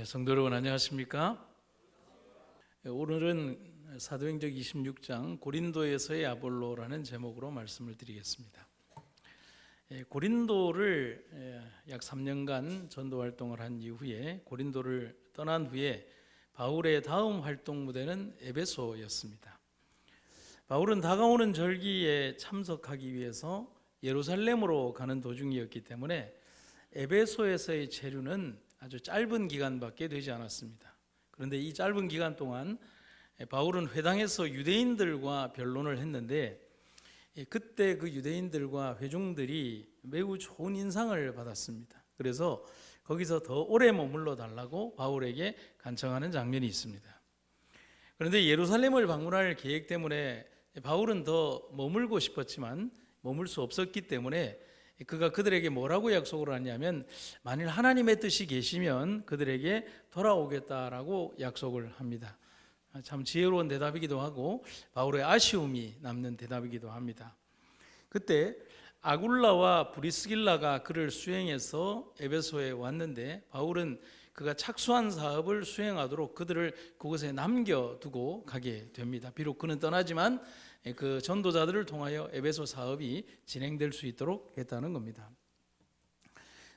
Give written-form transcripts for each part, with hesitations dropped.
성도 여러분 안녕하십니까? 오늘은 사도행전 26장 고린도에서의 아볼로라는 제목으로 말씀을 드리겠습니다. 고린도를 약 3년간 전도 활동을 한 이후에 고린도를 떠난 후에 바울의 다음 활동 무대는 에베소였습니다. 바울은 다가오는 절기에 참석하기 위해서 예루살렘으로 가는 도중이었기 때문에 에베소에서의 체류는 아주 짧은 기간밖에 되지 않았습니다. 그런데 이 짧은 기간 동안 바울은 회당에서 유대인들과 변론을 했는데 그때 그 유대인들과 회중들이 매우 좋은 인상을 받았습니다. 그래서 거기서 더 오래 머물러 달라고 바울에게 간청하는 장면이 있습니다. 그런데 예루살렘을 방문할 계획 때문에 바울은 더 머물고 싶었지만 머물 수 없었기 때문에 그가 그들에게 뭐라고 약속을 하냐면 만일 하나님의 뜻이 계시면 그들에게 돌아오겠다라고 약속을 합니다. 참 지혜로운 대답이기도 하고 바울의 아쉬움이 남는 대답이기도 합니다. 그때 아굴라와 브리스길라가 그를 수행해서 에베소에 왔는데 바울은 그가 착수한 사업을 수행하도록 그들을 그곳에 남겨두고 가게 됩니다. 비록 그는 떠나지만 그 전도자들을 통하여 에베소 사업이 진행될 수 있도록 했다는 겁니다.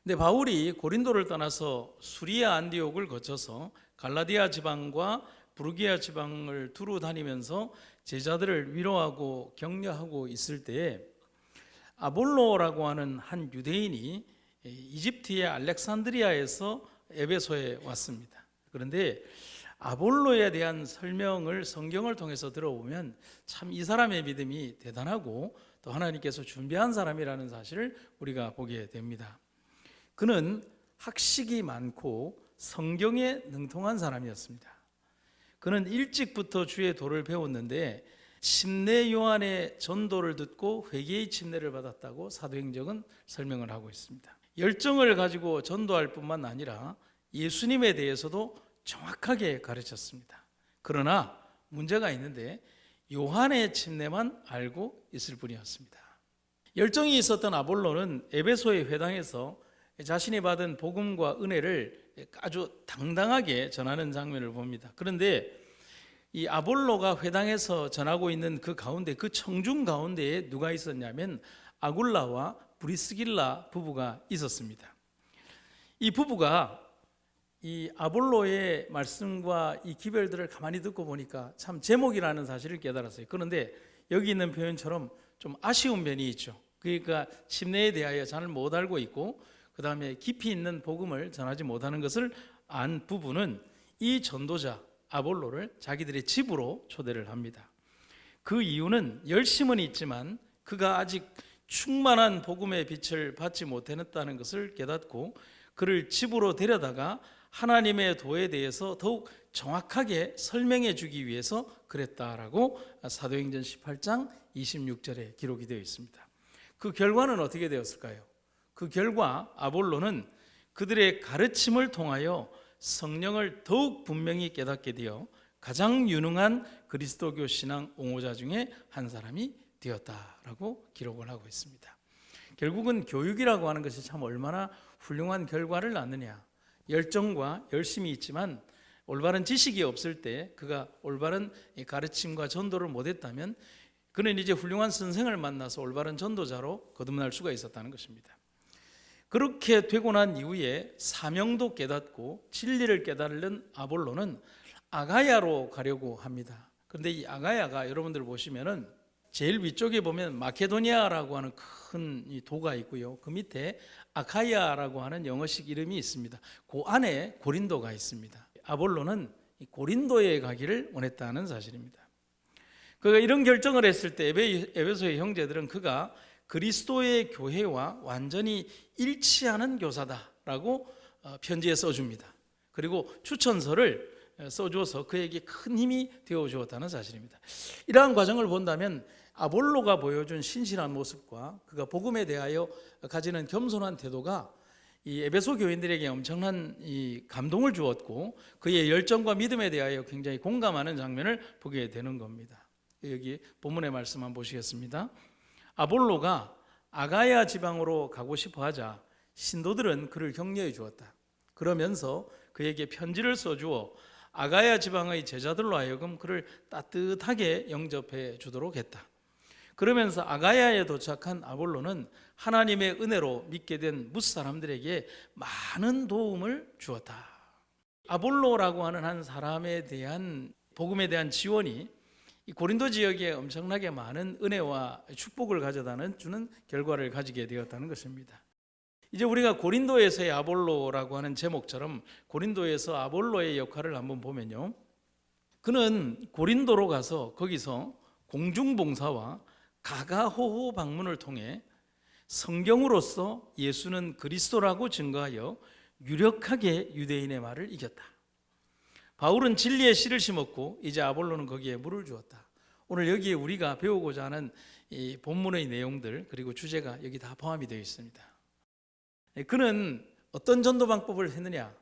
근데 바울이 고린도를 떠나서 수리아 안디옥을 거쳐서 갈라디아 지방과 부르기아 지방을 두루 다니면서 제자들을 위로하고 격려하고 있을 때에 아볼로라고 하는 한 유대인이 이집트의 알렉산드리아에서 에베소에 왔습니다. 그런데 아볼로에 대한 설명을 성경을 통해서 들어보면 참 이 사람의 믿음이 대단하고 또 하나님께서 준비한 사람이라는 사실을 우리가 보게 됩니다. 그는 학식이 많고 성경에 능통한 사람이었습니다. 그는 일찍부터 주의 도를 배웠는데 침례 요한의 전도를 듣고 회개의 침례를 받았다고 사도행전은 설명을 하고 있습니다. 열정을 가지고 전도할 뿐만 아니라 예수님에 대해서도 정확하게 가르쳤습니다. 그러나 문제가 있는데 요한의 침례만 알고 있을 뿐이었습니다. 열정이 있었던 아볼로는 에베소의 회당에서 자신이 받은 복음과 은혜를 아주 당당하게 전하는 장면을 봅니다. 그런데 이 아볼로가 회당에서 전하고 있는 그 가운데, 그 청중 가운데에 누가 있었냐면 아굴라와 브리스길라 부부가 있었습니다. 이 부부가 이 아볼로의 말씀과 이 기별들을 가만히 듣고 보니까 참 제목이라는 사실을 깨달았어요. 그런데 여기 있는 표현처럼 좀 아쉬운 면이 있죠. 그러니까 침례에 대하여 잘 못 알고 있고 그 다음에 깊이 있는 복음을 전하지 못하는 것을 안 부부는 이 전도자 아볼로를 자기들의 집으로 초대를 합니다. 그 이유는 열심은 있지만 그가 아직 충만한 복음의 빛을 받지 못했다는 것을 깨닫고 그를 집으로 데려다가 하나님의 도에 대해서 더욱 정확하게 설명해 주기 위해서 그랬다라고 사도행전 18장 26절에 기록이 되어 있습니다. 그 결과는 어떻게 되었을까요? 그 결과 아볼로는 그들의 가르침을 통하여 성령을 더욱 분명히 깨닫게 되어 가장 유능한 그리스도교 신앙 옹호자 중에 한 사람이 되었다라고 기록을 하고 있습니다. 결국은 교육이라고 하는 것이 참 얼마나 훌륭한 결과를 낳느냐. 열정과 열심이 있지만 올바른 지식이 없을 때 그가 올바른 가르침과 전도를 못했다면 그는 이제 훌륭한 선생을 만나서 올바른 전도자로 거듭날 수가 있었다는 것입니다. 그렇게 되고 난 이후에 사명도 깨닫고 진리를 깨달은 아볼로는 아가야로 가려고 합니다. 그런데 이 아가야가 여러분들 보시면은 제일 위쪽에 보면 마케도니아라고 하는 큰 도가 있고요. 그 밑에 아카이아라고 하는 영어식 이름이 있습니다. 그 안에 고린도가 있습니다. 아볼로는 고린도에 가기를 원했다는 사실입니다. 그가 이런 결정을 했을 때 에베소의 형제들은 그가 그리스도의 교회와 완전히 일치하는 교사다라고 편지에 써줍니다. 그리고 추천서를 써줘서 그에게 큰 힘이 되어주었다는 사실입니다. 이러한 과정을 본다면 아볼로가 보여준 신실한 모습과 그가 복음에 대하여 가지는 겸손한 태도가 이 에베소 교인들에게 엄청난 이 감동을 주었고 그의 열정과 믿음에 대하여 굉장히 공감하는 장면을 보게 되는 겁니다. 여기 본문의 말씀 한번 보시겠습니다. 아볼로가 아가야 지방으로 가고 싶어 하자 신도들은 그를 격려해 주었다. 그러면서 그에게 편지를 써주어 아가야 지방의 제자들로 하여금 그를 따뜻하게 영접해 주도록 했다. 그러면서 아가야에 도착한 아볼로는 하나님의 은혜로 믿게 된 뭇사람들에게 많은 도움을 주었다. 아볼로라고 하는 한 사람에 대한 복음에 대한 지원이 이 고린도 지역에 엄청나게 많은 은혜와 축복을 가져다 주는 결과를 가지게 되었다는 것입니다. 이제 우리가 고린도에서의 아볼로라고 하는 제목처럼 고린도에서 아볼로의 역할을 한번 보면요, 그는 고린도로 가서 거기서 공중봉사와 가가호호 방문을 통해 성경으로서 예수는 그리스도라고 증거하여 유력하게 유대인의 말을 이겼다. 바울은 진리의 씨를 심었고 이제 아볼로는 거기에 물을 주었다. 오늘 여기에 우리가 배우고자 하는 이 본문의 내용들 그리고 주제가 여기 다 포함이 되어 있습니다. 그는 어떤 전도 방법을 했느냐?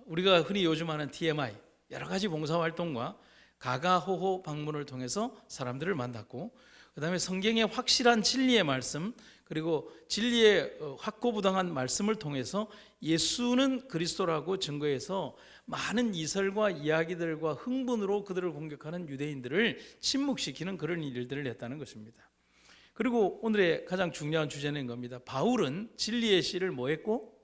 우리가 흔히 요즘 하는 TMI, 여러 가지 봉사활동과 가가호호 방문을 통해서 사람들을 만났고, 그 다음에 성경의 확실한 진리의 말씀, 그리고 진리의 확고부당한 말씀을 통해서 예수는 그리스도라고 증거해서 많은 이설과 이야기들과 흥분으로 그들을 공격하는 유대인들을 침묵시키는 그런 일들을 했다는 것입니다. 그리고 오늘의 가장 중요한 주제는 겁니다. 바울은 진리의 씨를 뭐 했고?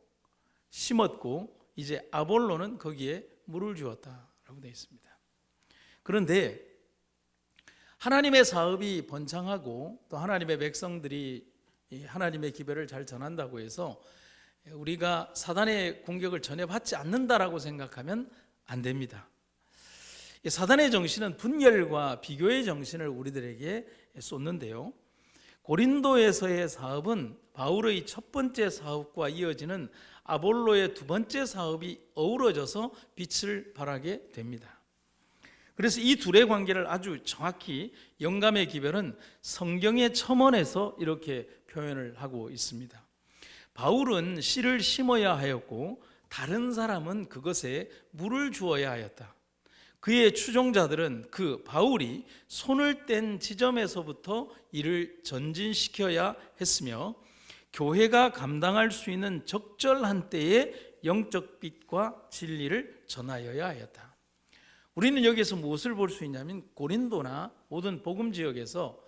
심었고 이제 아볼로는 거기에 물을 주었다라고 되어 있습니다. 그런데 하나님의 사업이 번창하고 또 하나님의 백성들이 하나님의 기별을 잘 전한다고 해서 우리가 사단의 공격을 전혀 받지 않는다라고 생각하면 안 됩니다. 사단의 정신은 분열과 비교의 정신을 우리들에게 쏟는데요, 고린도에서의 사업은 바울의 첫 번째 사업과 이어지는 아볼로의 두 번째 사업이 어우러져서 빛을 발하게 됩니다. 그래서 이 둘의 관계를 아주 정확히 영감의 기별은 성경의 첨언에서 이렇게 표현을 하고 있습니다. 바울은 씨를 심어야 하였고 다른 사람은 그것에 물을 주어야 하였다. 그의 추종자들은 그 바울이 손을 뗀 지점에서부터 이를 전진시켜야 했으며 교회가 감당할 수 있는 적절한 때에 영적 빛과 진리를 전하여야 하였다. 우리는 여기에서 무엇을 볼 수 있냐면 고린도나 모든 복음 지역에서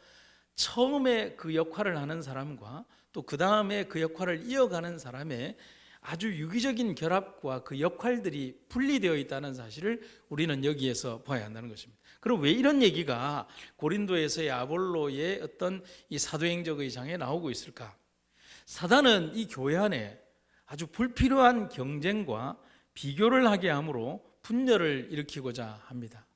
처음에 그 역할을 하는 사람과 또 그 다음에 그 역할을 이어가는 사람의 아주 유기적인 결합과 그 역할들이 분리되어 있다는 사실을 우리는 여기에서 봐야 한다는 것입니다. 그럼 왜 이런 얘기가 고린도에서의 아볼로의 어떤 이 사도행적 의장에 나오고 있을까? 사단은 이 교회 안에 아주 불필요한 경쟁과 비교를 하게 함으로 분열을 일으키고자 합니다.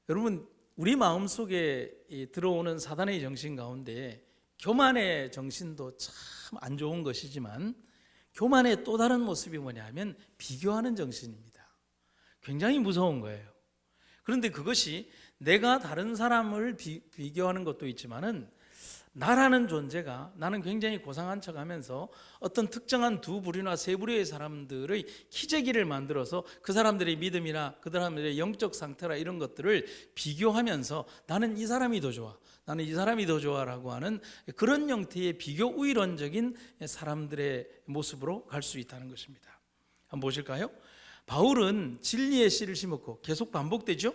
여러분, 우리 마음속에 들어오는 사단의 정신 가운데 교만의 정신도 참 안 좋은 것이지만 교만의 또 다른 모습이 뭐냐면 비교하는 정신입니다. 굉장히 무서운 거예요. 그런데 그것이 내가 다른 사람을 비교하는 것도 있지만은 나라는 존재가 나는 굉장히 고상한 척하면서 어떤 특정한 두 부류나 세 부류의 사람들의 기재기를 만들어서 그 사람들의 믿음이나 그 사람들의 영적 상태나 이런 것들을 비교하면서 나는 이 사람이 더 좋아, 나는 이 사람이 더 좋아라고 하는 그런 형태의 비교 우위론적인 사람들의 모습으로 갈 수 있다는 것입니다. 한번 보실까요? 바울은 진리의 씨를 심었고 계속 반복되죠.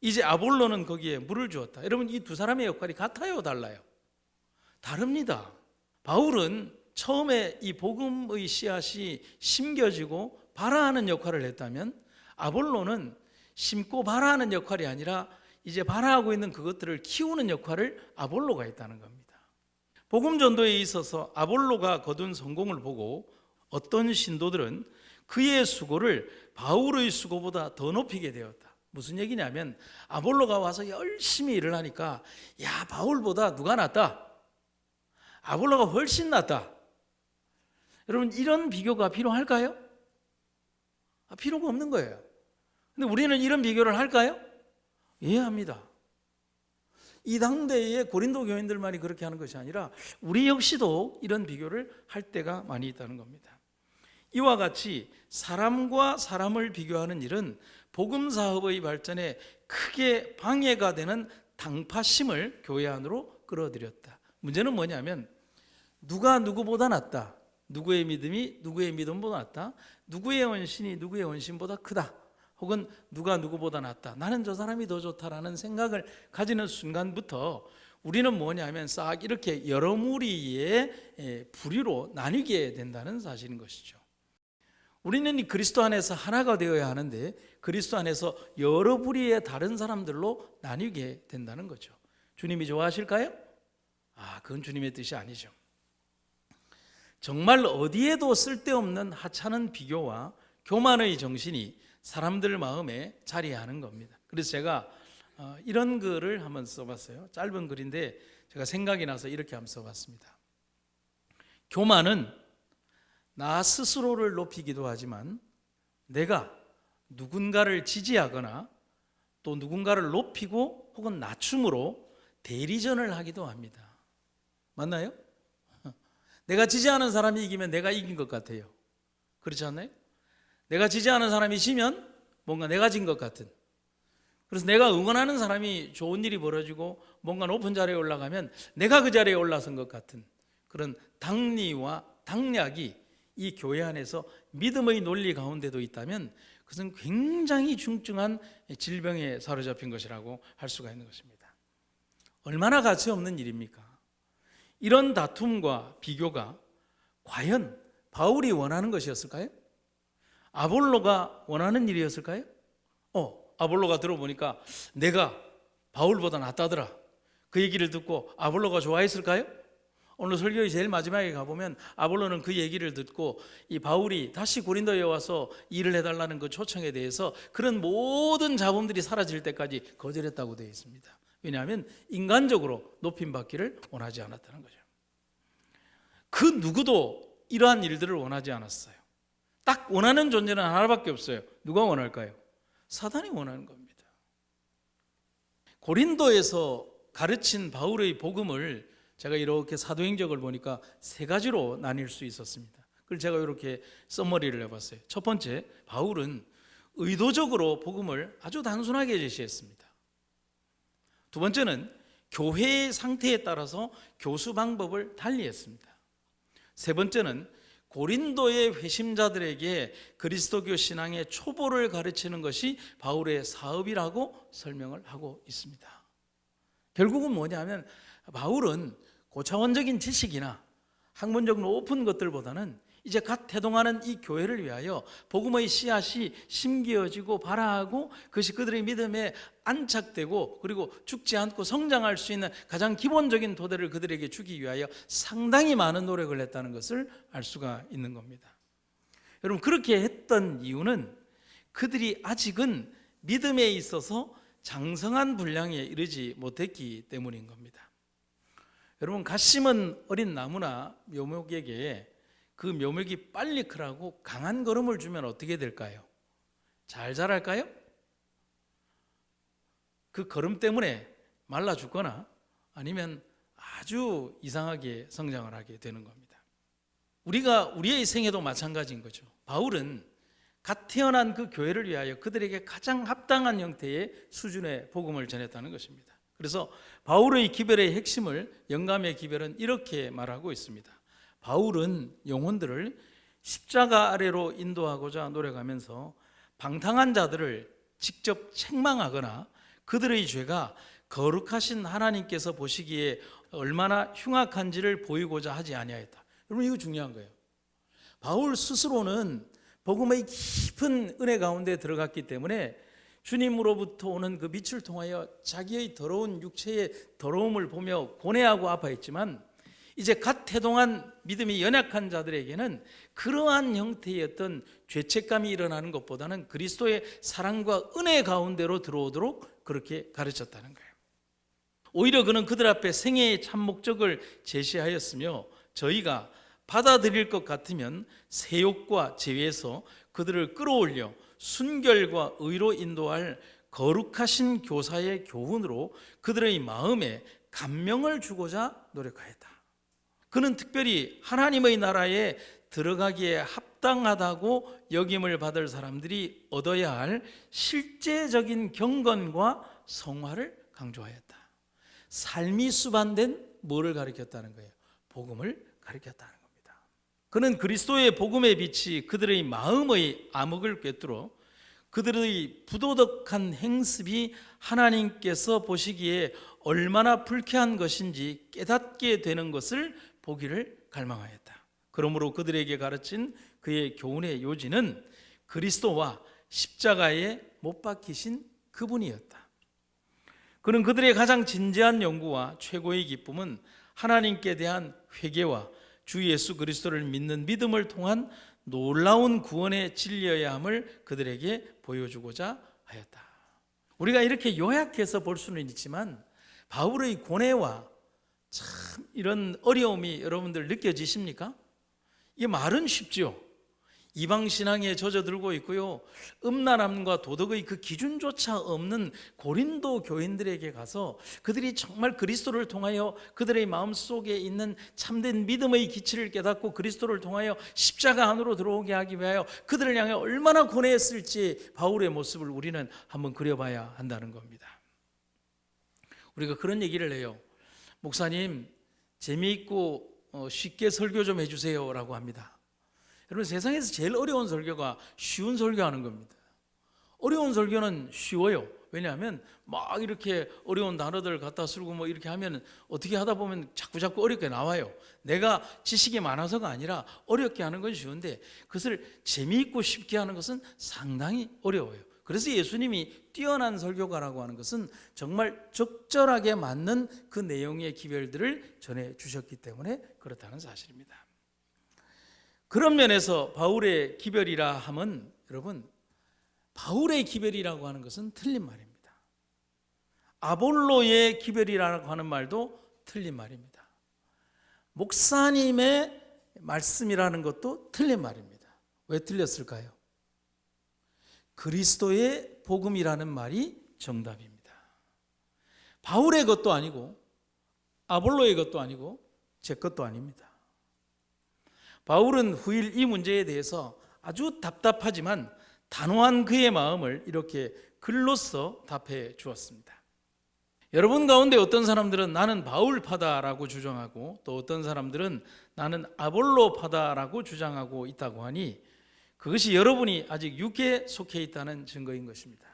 이제 아볼로는 거기에 물을 주었다. 여러분, 이 두 사람의 역할이 같아요, 달라요? 다릅니다. 바울은 처음에 이 복음의 씨앗이 심겨지고 발화하는 역할을 했다면 아볼로는 심고 발화하는 역할이 아니라 이제 발화하고 있는 그것들을 키우는 역할을 아볼로가 했다는 겁니다. 복음 전도에 있어서 아볼로가 거둔 성공을 보고 어떤 신도들은 그의 수고를 바울의 수고보다 더 높이게 되었다. 무슨 얘기냐면 아볼로가 와서 열심히 일을 하니까 야, 바울보다 누가 낫다? 아볼로가 훨씬 낫다. 여러분, 이런 비교가 필요할까요? 필요가 없는 거예요. 근데 우리는 이런 비교를 할까요? 예, 합니다. 이 당대의 고린도 교인들만이 그렇게 하는 것이 아니라 우리 역시도 이런 비교를 할 때가 많이 있다는 겁니다. 이와 같이 사람과 사람을 비교하는 일은 복음 사업의 발전에 크게 방해가 되는 당파심을 교회 안으로 끌어들였다. 문제는 뭐냐면 누가 누구보다 낫다, 누구의 믿음이 누구의 믿음보다 낫다, 누구의 헌신이 누구의 헌신보다 크다, 혹은 누가 누구보다 낫다, 나는 저 사람이 더 좋다라는 생각을 가지는 순간부터 우리는 뭐냐면 싹 이렇게 여러 무리의 부류로 나뉘게 된다는 사실인 것이죠. 우리는 이 그리스도 안에서 하나가 되어야 하는데 그리스도 안에서 여러 부류의 다른 사람들로 나뉘게 된다는 거죠. 주님이 좋아하실까요? 그건 주님의 뜻이 아니죠. 정말 어디에도 쓸데없는 하찮은 비교와 교만의 정신이 사람들 마음에 자리하는 겁니다. 그래서 제가 이런 글을 한번 써봤어요. 짧은 글인데 제가 생각이 나서 이렇게 한번 써봤습니다. 교만은 나 스스로를 높이기도 하지만 내가 누군가를 지지하거나 또 누군가를 높이고 혹은 낮춤으로 대리전을 하기도 합니다. 맞나요? 내가 지지하는 사람이 이기면 내가 이긴 것 같아요. 그렇지 않나요? 내가 지지하는 사람이 지면 뭔가 내가 진 것 같은, 그래서 내가 응원하는 사람이 좋은 일이 벌어지고 뭔가 높은 자리에 올라가면 내가 그 자리에 올라선 것 같은 그런 당리와 당략이 이 교회 안에서 믿음의 논리 가운데도 있다면 그것은 굉장히 중증한 질병에 사로잡힌 것이라고 할 수가 있는 것입니다. 얼마나 가치 없는 일입니까? 이런 다툼과 비교가 과연 바울이 원하는 것이었을까요? 아볼로가 원하는 일이었을까요? 아볼로가 들어보니까 내가 바울보다 낫다더라. 그 얘기를 듣고 아볼로가 좋아했을까요? 오늘 설교의 제일 마지막에 가보면 아볼로는 그 얘기를 듣고 이 바울이 다시 고린도에 와서 일을 해달라는 그 초청에 대해서 그런 모든 잡음들이 사라질 때까지 거절했다고 되어 있습니다. 왜냐하면 인간적으로 높임받기를 원하지 않았다는 거죠. 그 누구도 이러한 일들을 원하지 않았어요. 딱 원하는 존재는 하나밖에 없어요. 누가 원할까요? 사단이 원하는 겁니다. 고린도에서 가르친 바울의 복음을 제가 이렇게 사도행적을 보니까 세 가지로 나뉠 수 있었습니다. 그걸 제가 이렇게 써머리를 해봤어요. 첫 번째, 바울은 의도적으로 복음을 아주 단순하게 제시했습니다. 두 번째는 교회의 상태에 따라서 교수 방법을 달리했습니다. 세 번째는 고린도의 회심자들에게 그리스도교 신앙의 초보를 가르치는 것이 바울의 사업이라고 설명을 하고 있습니다. 결국은 뭐냐면 바울은 고차원적인 지식이나 학문적 높은 것들보다는 이제 갓 태동하는 이 교회를 위하여 복음의 씨앗이 심겨지고 발아하고 그것이 그들의 믿음에 안착되고 그리고 죽지 않고 성장할 수 있는 가장 기본적인 토대를 그들에게 주기 위하여 상당히 많은 노력을 했다는 것을 알 수가 있는 겁니다. 여러분, 그렇게 했던 이유는 그들이 아직은 믿음에 있어서 장성한 분량에 이르지 못했기 때문인 겁니다. 여러분, 갓 심은 어린 나무나 묘목에게 그 묘목이 빨리 크라고 강한 걸음을 주면 어떻게 될까요? 잘 자랄까요? 그 걸음 때문에 말라 죽거나 아니면 아주 이상하게 성장을 하게 되는 겁니다. 우리의 생애도 마찬가지인 거죠. 바울은 갓 태어난 그 교회를 위하여 그들에게 가장 합당한 형태의 수준의 복음을 전했다는 것입니다. 그래서 바울의 기별의 핵심을 영감의 기별은 이렇게 말하고 있습니다. 바울은 영혼들을 십자가 아래로 인도하고자 노력하면서 방탕한 자들을 직접 책망하거나 그들의 죄가 거룩하신 하나님께서 보시기에 얼마나 흉악한지를 보이고자 하지 아니하였다. 여러분, 이거 중요한 거예요. 바울 스스로는 복음의 깊은 은혜 가운데 들어갔기 때문에 주님으로부터 오는 그 빛을 통하여 자기의 더러운 육체의 더러움을 보며 고뇌하고 아파했지만 이제 갓 태동한 믿음이 연약한 자들에게는 그러한 형태의 어떤 죄책감이 일어나는 것보다는 그리스도의 사랑과 은혜 가운데로 들어오도록 그렇게 가르쳤다는 거예요. 오히려 그는 그들 앞에 생애의 참 목적을 제시하였으며 저희가 받아들일 것 같으면 세욕과 제외에서 그들을 끌어올려 순결과 의로 인도할 거룩하신 교사의 교훈으로 그들의 마음에 감명을 주고자 노력하였다. 그는 특별히 하나님의 나라에 들어가기에 합당하다고 여김을 받을 사람들이 얻어야 할 실제적인 경건과 성화를 강조하였다. 삶이 수반된 뭐를 가르쳤다는 거예요? 복음을 가르쳤다는 겁니다. 그는 그리스도의 복음의 빛이 그들의 마음의 암흑을 꿰뚫어 그들의 부도덕한 행습이 하나님께서 보시기에 얼마나 불쾌한 것인지 깨닫게 되는 것을 보기를 갈망하였다. 그러므로 그들에게 가르친 그의 교훈의 요지는 그리스도와 십자가에 못 박히신 그분이었다. 그는 그들의 가장 진지한 연구와 최고의 기쁨은 하나님께 대한 회개와 주 예수 그리스도를 믿는 믿음을 통한 놀라운 구원의 진리여야 함을 그들에게 보여주고자 하였다. 우리가 이렇게 요약해서 볼 수는 있지만 바울의 고뇌와 참 이런 어려움이 여러분들 느껴지십니까? 이게 말은 쉽죠. 이방 신앙에 젖어들고 있고요, 음란함과 도덕의 그 기준조차 없는 고린도 교인들에게 가서 그들이 정말 그리스도를 통하여 그들의 마음속에 있는 참된 믿음의 기치를 깨닫고 그리스도를 통하여 십자가 안으로 들어오게 하기 위하여 그들을 향해 얼마나 고뇌했을지 바울의 모습을 우리는 한번 그려봐야 한다는 겁니다. 우리가 그런 얘기를 해요. 목사님, 재미있고 쉽게 설교 좀 해주세요 라고 합니다. 여러분, 세상에서 제일 어려운 설교가 쉬운 설교하는 겁니다. 어려운 설교는 쉬워요. 왜냐하면 막 이렇게 어려운 단어들 갖다 쓰고 뭐 이렇게 하면 어떻게 하다 보면 자꾸 어렵게 나와요. 내가 지식이 많아서가 아니라 어렵게 하는 건 쉬운데 그것을 재미있고 쉽게 하는 것은 상당히 어려워요. 그래서 예수님이 뛰어난 설교가라고 하는 것은 정말 적절하게 맞는 그 내용의 기별들을 전해 주셨기 때문에 그렇다는 사실입니다. 그런 면에서 바울의 기별이라 함은, 여러분, 바울의 기별이라고 하는 것은 틀린 말입니다. 아볼로의 기별이라고 하는 말도 틀린 말입니다. 목사님의 말씀이라는 것도 틀린 말입니다. 왜 틀렸을까요? 그리스도의 복음이라는 말이 정답입니다. 바울의 것도 아니고 아볼로의 것도 아니고 제 것도 아닙니다. 바울은 후일 이 문제에 대해서 아주 답답하지만 단호한 그의 마음을 이렇게 글로써 답해 주었습니다. 여러분 가운데 어떤 사람들은 나는 바울파다라고 주장하고 또 어떤 사람들은 나는 아볼로파다라고 주장하고 있다고 하니 그것이 여러분이 아직 육에 속해 있다는 증거인 것입니다.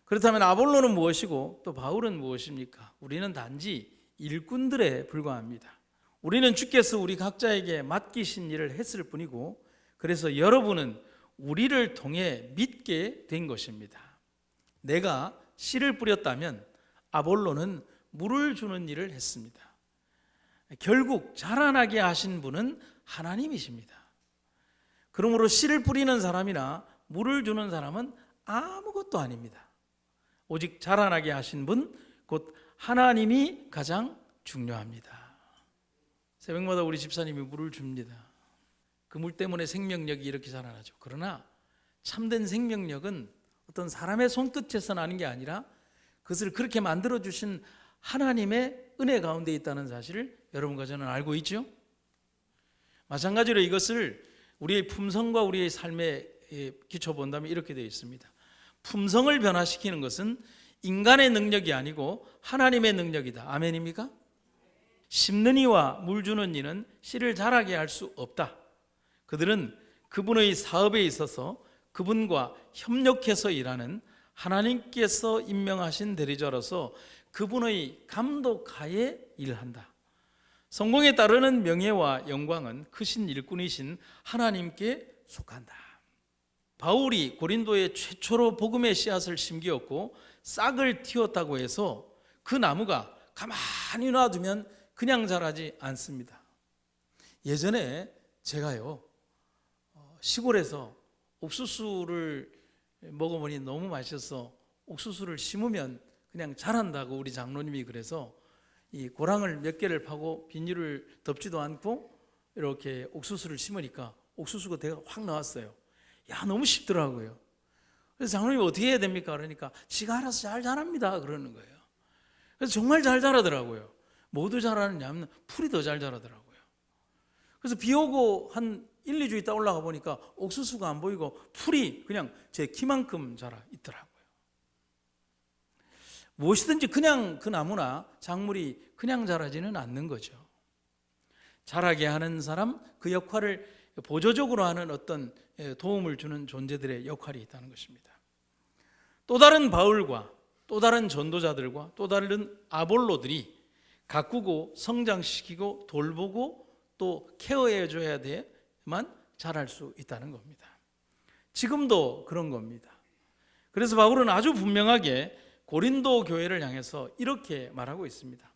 그렇다면 아볼로는 무엇이고 또 바울은 무엇입니까? 우리는 단지 일꾼들에 불과합니다. 우리는 주께서 우리 각자에게 맡기신 일을 했을 뿐이고 그래서 여러분은 우리를 통해 믿게 된 것입니다. 내가 씨를 뿌렸다면 아볼로는 물을 주는 일을 했습니다. 결국 자라나게 하신 분은 하나님이십니다. 그러므로 씨를 뿌리는 사람이나 물을 주는 사람은 아무것도 아닙니다. 오직 자라나게 하신 분, 곧 하나님이 가장 중요합니다. 새벽마다 우리 집사님이 물을 줍니다. 그 물 때문에 생명력이 이렇게 자라나죠. 그러나 참된 생명력은 어떤 사람의 손끝에서 나는 게 아니라 그것을 그렇게 만들어주신 하나님의 은혜 가운데 있다는 사실을 여러분과 저는 알고 있죠. 마찬가지로 이것을 우리의 품성과 우리의 삶에 기초본다면 이렇게 되어 있습니다. 품성을 변화시키는 것은 인간의 능력이 아니고 하나님의 능력이다. 아멘입니까? 심는 이와 물 주는 이는 씨를 자라게 할 수 없다. 그들은 그분의 사업에 있어서 그분과 협력해서 일하는 하나님께서 임명하신 대리자로서 그분의 감독하에 일한다. 성공에 따르는 명예와 영광은 크신 일꾼이신 하나님께 속한다. 바울이 고린도에 최초로 복음의 씨앗을 심기었고 싹을 틔웠다고 해서 그 나무가 가만히 놔두면 그냥 자라지 않습니다. 예전에 제가요 시골에서 옥수수를 먹어보니 너무 맛있어서 옥수수를 심으면 그냥 자란다고 우리 장로님이 그래서 이 고랑을 몇 개를 파고 비닐을 덮지도 않고 이렇게 옥수수를 심으니까 옥수수가 대가 확 나왔어요. 야, 너무 쉽더라고요. 그래서 장로님이 어떻게 해야 됩니까? 그러니까 지가 알아서 잘 자랍니다 그러는 거예요. 그래서 정말 잘 자라더라고요. 뭐도 자라느냐면 풀이 더 잘 자라더라고요. 그래서 비 오고 한 1, 2주 있다 올라가 보니까 옥수수가 안 보이고 풀이 그냥 제 키만큼 자라 있더라고요. 무엇이든지 그냥 그 나무나 작물이 그냥 자라지는 않는 거죠. 자라게 하는 사람, 그 역할을 보조적으로 하는 어떤 도움을 주는 존재들의 역할이 있다는 것입니다. 또 다른 바울과 또 다른 전도자들과 또 다른 아볼로들이 가꾸고 성장시키고 돌보고 또 케어해 줘야 돼만 자랄 수 있다는 겁니다. 지금도 그런 겁니다. 그래서 바울은 아주 분명하게 고린도 교회를 향해서 이렇게 말하고 있습니다.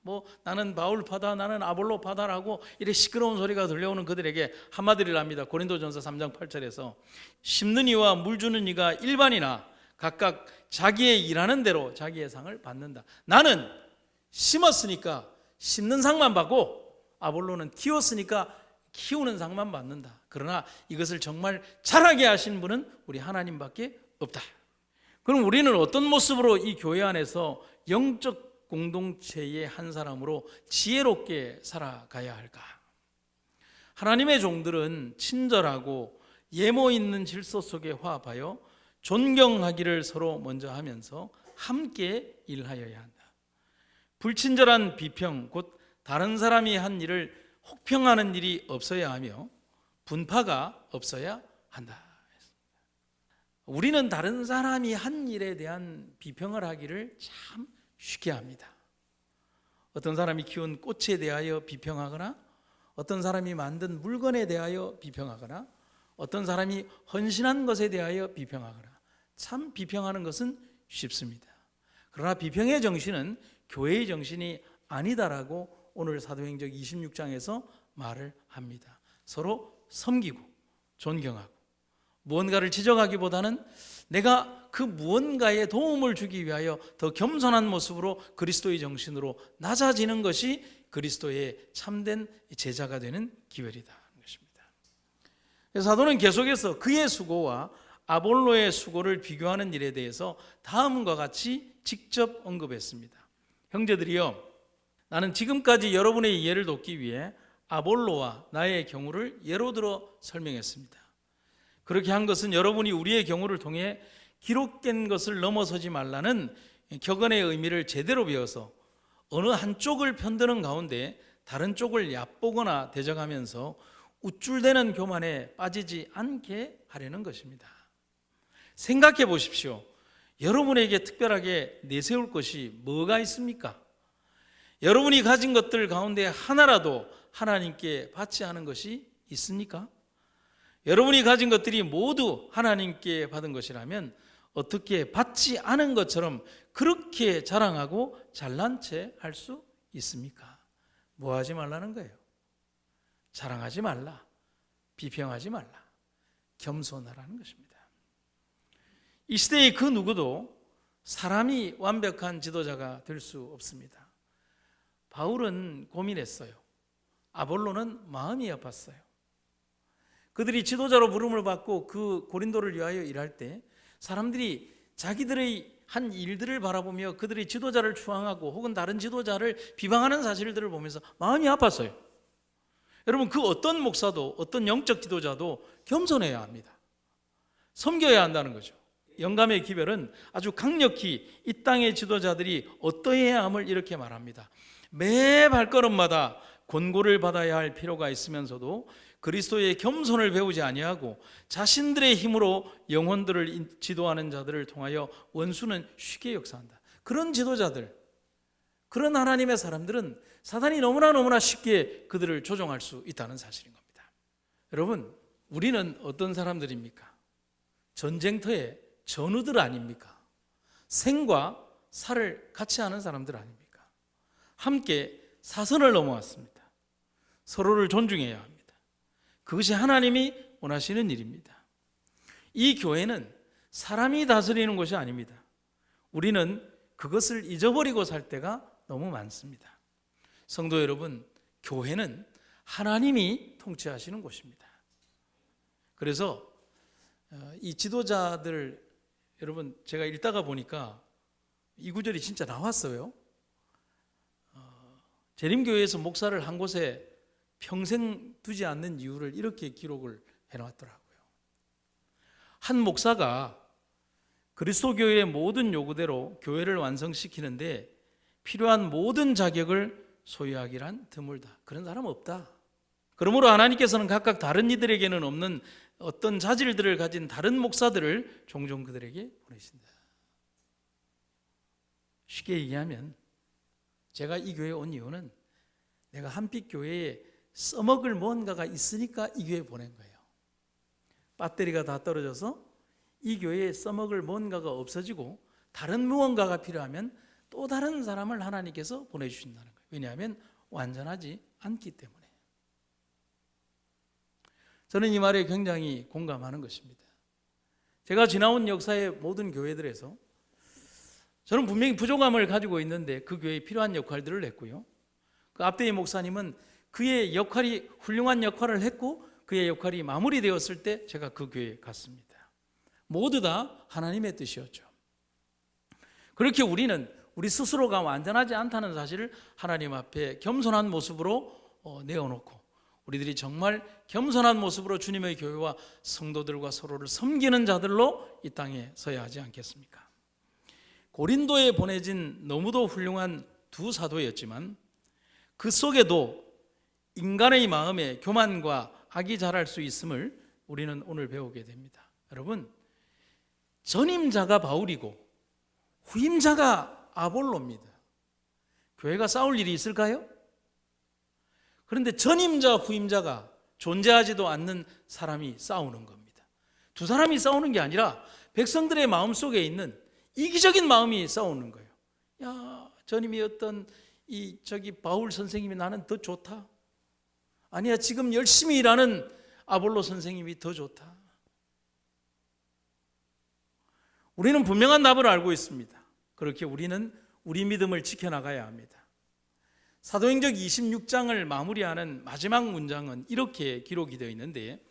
나는 바울파다, 나는 아볼로파다라고 이렇게 시끄러운 소리가 들려오는 그들에게 한마디를 합니다. 고린도전서 3장 8절에서 심는 이와 물 주는 이가 일반이나 각각 자기의 일하는 대로 자기의 상을 받는다. 나는 심었으니까 심는 상만 받고 아볼로는 키웠으니까 키우는 상만 받는다. 그러나 이것을 정말 잘하게 하신 분은 우리 하나님밖에 없다. 그럼 우리는 어떤 모습으로 이 교회 안에서 영적 공동체의 한 사람으로 지혜롭게 살아가야 할까? 하나님의 종들은 친절하고 예모 있는 질서 속에 화합하여 존경하기를 서로 먼저 하면서 함께 일하여야 한다. 불친절한 비평, 곧 다른 사람이 한 일을 혹평하는 일이 없어야 하며 분파가 없어야 한다. 우리는 다른 사람이 한 일에 대한 비평을 하기를 참 쉽게 합니다. 어떤 사람이 키운 꽃에 대하여 비평하거나 어떤 사람이 만든 물건에 대하여 비평하거나 어떤 사람이 헌신한 것에 대하여 비평하거나 참 비평하는 것은 쉽습니다. 그러나 비평의 정신은 교회의 정신이 아니다라고 오늘 사도행전 26장에서 말을 합니다. 서로 섬기고 존경하고 무언가를 지적하기보다는 내가 그 무언가에 도움을 주기 위하여 더 겸손한 모습으로 그리스도의 정신으로 낮아지는 것이 그리스도의 참된 제자가 되는 기회이다 것입니다. 그래서 사도는 계속해서 그의 수고와 아볼로의 수고를 비교하는 일에 대해서 다음과 같이 직접 언급했습니다. 형제들이여, 나는 지금까지 여러분의 이해를 돕기 위해 아볼로와 나의 경우를 예로 들어 설명했습니다. 그렇게 한 것은 여러분이 우리의 경우를 통해 기록된 것을 넘어서지 말라는 격언의 의미를 제대로 배워서 어느 한쪽을 편드는 가운데 다른 쪽을 얕보거나 대적하면서 우쭐대는 교만에 빠지지 않게 하려는 것입니다. 생각해 보십시오. 여러분에게 특별하게 내세울 것이 뭐가 있습니까? 여러분이 가진 것들 가운데 하나라도 하나님께 받지 않은 것이 있습니까? 여러분이 가진 것들이 모두 하나님께 받은 것이라면 어떻게 받지 않은 것처럼 그렇게 자랑하고 잘난 체 할 수 있습니까? 뭐 하지 말라는 거예요? 자랑하지 말라, 비평하지 말라, 겸손하라는 것입니다. 이 시대의 그 누구도 사람이 완벽한 지도자가 될 수 없습니다. 바울은 고민했어요. 아볼로는 마음이 아팠어요. 그들이 지도자로 부름을 받고 그 고린도를 위하여 일할 때 사람들이 자기들의 한 일들을 바라보며 그들이 지도자를 추앙하고 혹은 다른 지도자를 비방하는 사실들을 보면서 마음이 아팠어요. 여러분, 그 어떤 목사도 어떤 영적 지도자도 겸손해야 합니다. 섬겨야 한다는 거죠. 영감의 기별은 아주 강력히 이 땅의 지도자들이 어떠해야 함을 이렇게 말합니다. 매 발걸음마다 권고를 받아야 할 필요가 있으면서도 그리스도의 겸손을 배우지 아니하고 자신들의 힘으로 영혼들을 지도하는 자들을 통하여 원수는 쉽게 역사한다. 그런 지도자들, 그런 하나님의 사람들은 사단이 너무나 쉽게 그들을 조종할 수 있다는 사실인 겁니다. 여러분, 우리는 어떤 사람들입니까? 전쟁터의 전우들 아닙니까? 생과 사를 같이 하는 사람들 아닙니까? 함께 사선을 넘어왔습니다. 서로를 존중해야 합니다. 그것이 하나님이 원하시는 일입니다. 이 교회는 사람이 다스리는 곳이 아닙니다. 우리는 그것을 잊어버리고 살 때가 너무 많습니다. 성도 여러분, 교회는 하나님이 통치하시는 곳입니다. 그래서 이 지도자들, 여러분, 제가 읽다가 보니까 이 구절이 진짜 나왔어요. 재림교회에서 목사를 한 곳에 평생 두지 않는 이유를 이렇게 기록을 해놨더라고요. 한 목사가 그리스도교회의 모든 요구대로 교회를 완성시키는데 필요한 모든 자격을 소유하기란 드물다. 그런 사람 없다. 그러므로 하나님께서는 각각 다른 이들에게는 없는 어떤 자질들을 가진 다른 목사들을 종종 그들에게 보내신다. 쉽게 얘기하면 제가 이 교회에 온 이유는 내가 한빛 교회에 써먹을 뭔가가 있으니까 이 교회에 보낸 거예요. 배터리가 다 떨어져서 이 교회에 써먹을 뭔가가 없어지고 다른 무언가가 필요하면 또 다른 사람을 하나님께서 보내주신다는 거예요. 왜냐하면 완전하지 않기 때문에. 저는 이 말에 굉장히 공감하는 것입니다. 제가 지나온 역사의 모든 교회들에서 저는 분명히 부족함을 가지고 있는데 그 교회에 필요한 역할들을 했고요. 그 앞대희 목사님은 그의 역할이 훌륭한 역할을 했고 그의 역할이 마무리되었을 때 제가 그 교회에 갔습니다. 모두 다 하나님의 뜻이었죠. 그렇게 우리는 우리 스스로가 완전하지 않다는 사실을 하나님 앞에 겸손한 모습으로 내어놓고 우리들이 정말 겸손한 모습으로 주님의 교회와 성도들과 서로를 섬기는 자들로 이 땅에 서야 하지 않겠습니까? 고린도에 보내진 너무도 훌륭한 두 사도였지만 그 속에도 인간의 마음에 교만과 악이 자랄 수 있음을 우리는 오늘 배우게 됩니다. 여러분, 전임자가 바울이고 후임자가 아볼로입니다. 교회가 싸울 일이 있을까요? 그런데 전임자, 후임자가 존재하지도 않는 사람이 싸우는 겁니다. 두 사람이 싸우는 게 아니라 백성들의 마음속에 있는 이기적인 마음이 싸우는 거예요. 야, 전임이었던 저기 바울 선생님이 나는 더 좋다. 아니야, 지금 열심히 일하는 아볼로 선생님이 더 좋다. 우리는 분명한 답을 알고 있습니다. 그렇게 우리는 우리 믿음을 지켜나가야 합니다. 사도행전 26장을 마무리하는 마지막 문장은 이렇게 기록이 되어 있는데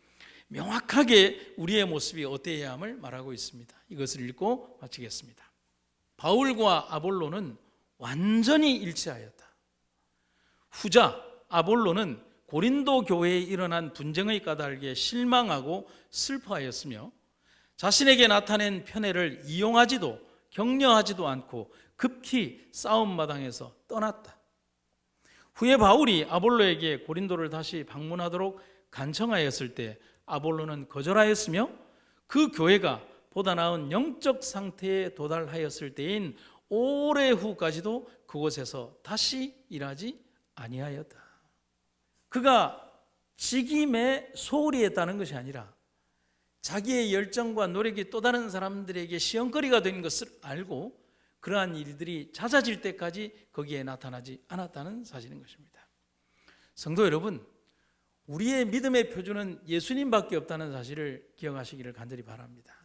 명확하게 우리의 모습이 어때야 함을 말하고 있습니다. 이것을 읽고 마치겠습니다. 바울과 아볼로는 완전히 일치하였다. 후자 아볼로는 고린도 교회에 일어난 분쟁의 까닭에 실망하고 슬퍼하였으며 자신에게 나타낸 편애를 이용하지도 격려하지도 않고 급히 싸움 마당에서 떠났다. 후에 바울이 아볼로에게 고린도를 다시 방문하도록 간청하였을 때 아볼로는 거절하였으며 그 교회가 보다 나은 영적 상태에 도달하였을 때인 오래 후까지도 그곳에서 다시 일하지 아니하였다. 그가 직임에 소홀히 했다는 것이 아니라 자기의 열정과 노력이 또 다른 사람들에게 시험거리가 된 것을 알고 그러한 일들이 잦아질 때까지 거기에 나타나지 않았다는 사실인 것입니다. 성도 여러분, 우리의 믿음의 표준은 예수님밖에 없다는 사실을 기억하시기를 간절히 바랍니다.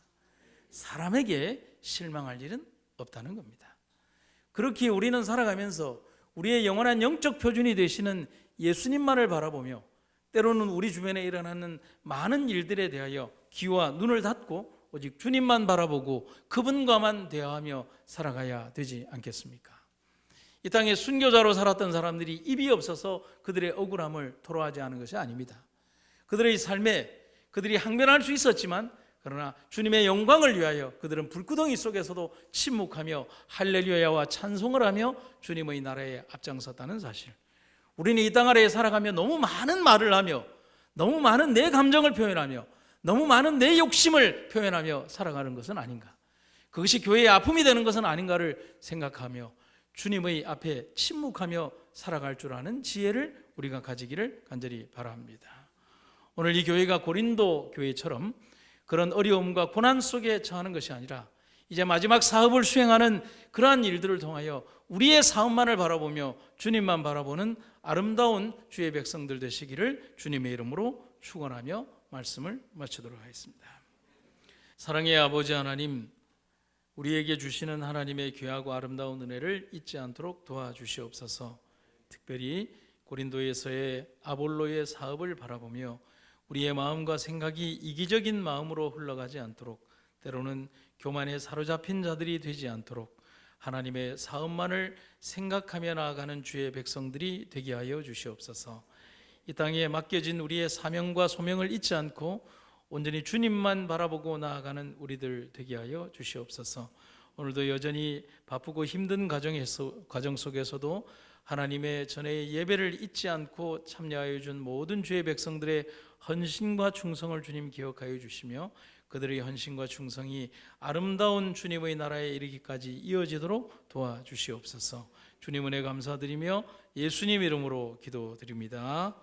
사람에게 실망할 일은 없다는 겁니다. 그렇게 우리는 살아가면서 우리의 영원한 영적 표준이 되시는 예수님만을 바라보며 때로는 우리 주변에 일어나는 많은 일들에 대하여 귀와 눈을 닫고 오직 주님만 바라보고 그분과만 대화하며 살아가야 되지 않겠습니까? 이 땅에 순교자로 살았던 사람들이 입이 없어서 그들의 억울함을 토로하지 않은 것이 아닙니다. 그들의 삶에 그들이 항변할 수 있었지만 그러나 주님의 영광을 위하여 그들은 불구덩이 속에서도 침묵하며 할렐루야와 찬송을 하며 주님의 나라에 앞장섰다는 사실. 우리는 이 땅 아래에 살아가며 너무 많은 말을 하며 너무 많은 내 감정을 표현하며 너무 많은 내 욕심을 표현하며 살아가는 것은 아닌가, 그것이 교회의 아픔이 되는 것은 아닌가를 생각하며 주님의 앞에 침묵하며 살아갈 줄 아는 지혜를 우리가 가지기를 간절히 바랍니다. 오늘 이 교회가 고린도 교회처럼 그런 어려움과 고난 속에 처하는 것이 아니라 이제 마지막 사업을 수행하는 그러한 일들을 통하여 우리의 사업만을 바라보며 주님만 바라보는 아름다운 주의 백성들 되시기를 주님의 이름으로 축원하며 말씀을 마치도록 하겠습니다. 사랑의 아버지 하나님, 우리에게 주시는 하나님의 귀하고 아름다운 은혜를 잊지 않도록 도와주시옵소서. 특별히 고린도에서의 아볼로의 사업을 바라보며 우리의 마음과 생각이 이기적인 마음으로 흘러가지 않도록, 때로는 교만에 사로잡힌 자들이 되지 않도록 하나님의 사업만을 생각하며 나아가는 주의 백성들이 되게 하여 주시옵소서. 이 땅에 맡겨진 우리의 사명과 소명을 잊지 않고 온전히 주님만 바라보고 나아가는 우리들 되게 하여 주시옵소서. 오늘도 여전히 바쁘고 힘든 과정 속에서도 하나님의 전의 예배를 잊지 않고 참여하여 준 모든 주의 백성들의 헌신과 충성을 주님 기억하여 주시며 그들의 헌신과 충성이 아름다운 주님의 나라에 이르기까지 이어지도록 도와주시옵소서. 주님 은혜 감사드리며 예수님 이름으로 기도드립니다.